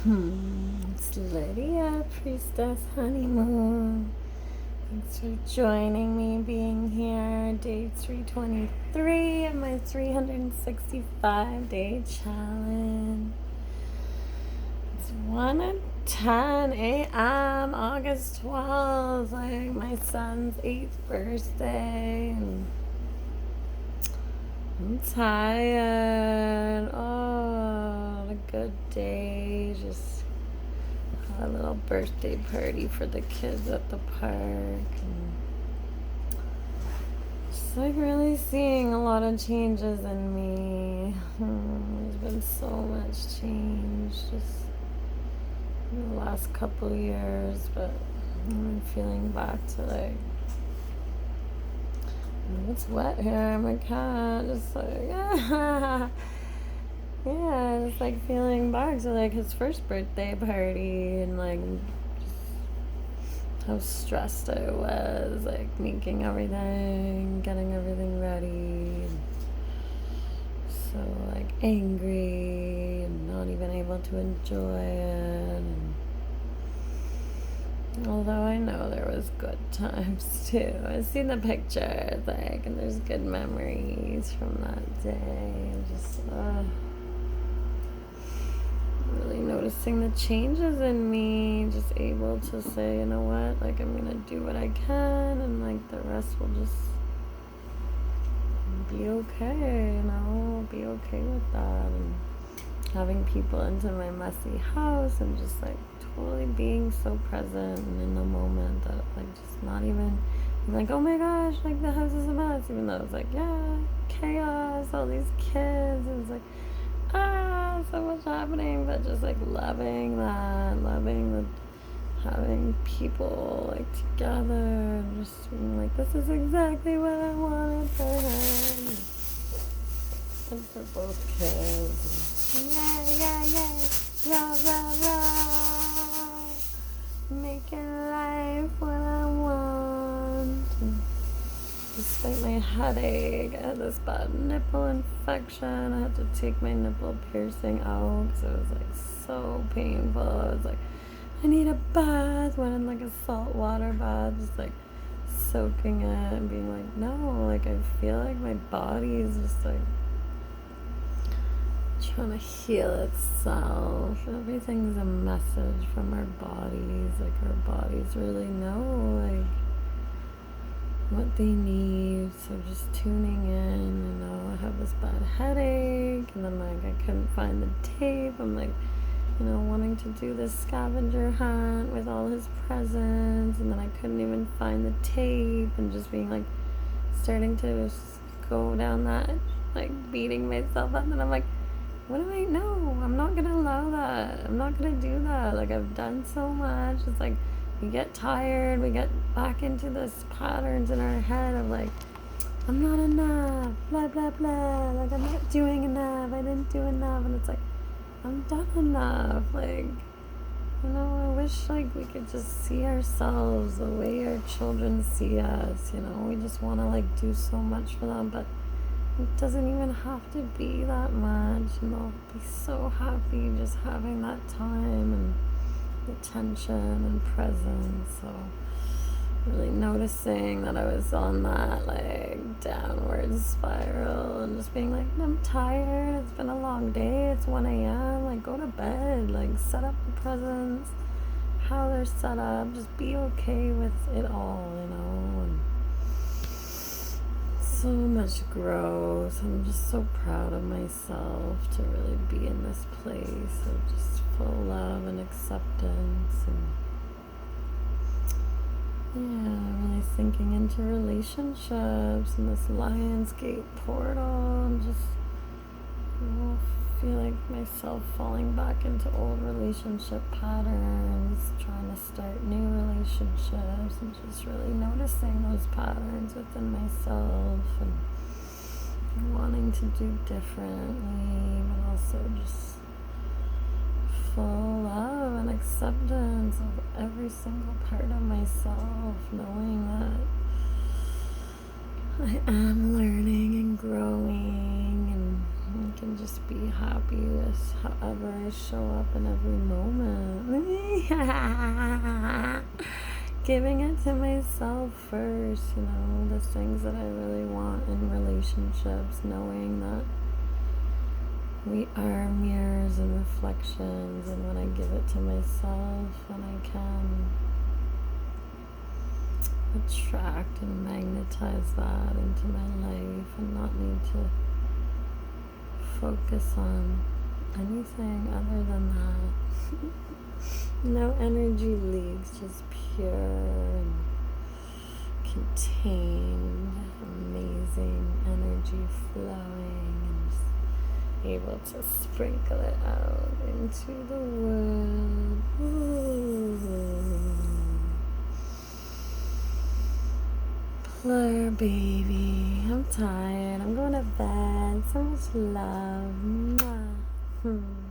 It's Lydia, Priestess Honeymoon. Thanks for joining me, being here. Day 323 of my 365-day challenge. It's 1:10 a.m., August 12th, like my son's 8th birthday. And I'm tired. Oh, a good day. Just had a little birthday party for the kids at the park. And just like really seeing a lot of changes in me. There's been so much change just in the last couple years, but I'm feeling back to like, it's wet here. My cat just like, yeah, just like feeling back to like his first birthday party and like how stressed I was, like making everything, getting everything ready. So like angry and not even able to enjoy it. And although I know there was good times too. I've seen the pictures, like, and there's good memories from that day. And just really noticing the changes in me. Just able to say, you know what, like I'm gonna do what I can, and like the rest will just be okay. Be okay with that. And having people into my messy house and just like totally being so present and in the moment that like just not even like, oh my gosh, like the house is a mess, even though it's like, yeah, chaos, all these kids, it was like, so much happening, but just like loving that, having people like together and just being like, this is exactly what I wanted for him and for both kids. Yay, rah, rah, rah, making life what I want. And despite my headache, I had this bad nipple infection. I had to take my nipple piercing out because it was like so painful. I was like, I need a bath. Went in like a salt water bath, just like soaking it and being like, no, like I feel like my body is just like trying to heal itself. Everything's a message from our bodies. Like our bodies really know like what they need. So just tuning in, I have this bad headache, and then like I couldn't find the tape. I'm like, wanting to do this scavenger hunt with all his presents, and then I couldn't even find the tape, and just being like starting to go down that, like beating myself up, and I'm like, what do I know? I'm not gonna allow that. I'm not gonna do that. Like I've done so much. It's like we get tired, we get back into this patterns in our head of like, I'm not enough, blah blah blah, like I'm not doing enough, I didn't do enough. And it's like, I'm done enough. Like, I wish like we could just see ourselves the way our children see us. We just want to like do so much for them, but it doesn't even have to be that much, and they'll be so happy just having that time and attention and presence. So really noticing that I was on that like downward spiral and just being like, I'm tired, it's been a long day, it's 1 a.m, like go to bed, like set up the presents how they're set up, just be okay with it all, and so much growth. I'm just so proud of myself to really be in this place of just full love and acceptance, and really sinking into relationships and this Lionsgate portal, and just feel like myself falling back into old relationship patterns, trying to start new relationships, and just really noticing those patterns within myself and wanting to do differently, but also just full love and acceptance of every single part of myself, knowing that I am learning and growing, and I can just be happy with however I show up in every moment. Giving it to myself first, the things that I really want in relationships, knowing that we are mirrors and reflections, and when I give it to myself, then I can attract and magnetize that into my life and not need to focus on anything other than that. No energy leaks, just pure and contained, amazing energy flowing, and just able to sprinkle it out into the world. Ooh. PLUR, baby. I'm tired. I'm going to bed. So much love. Mwah.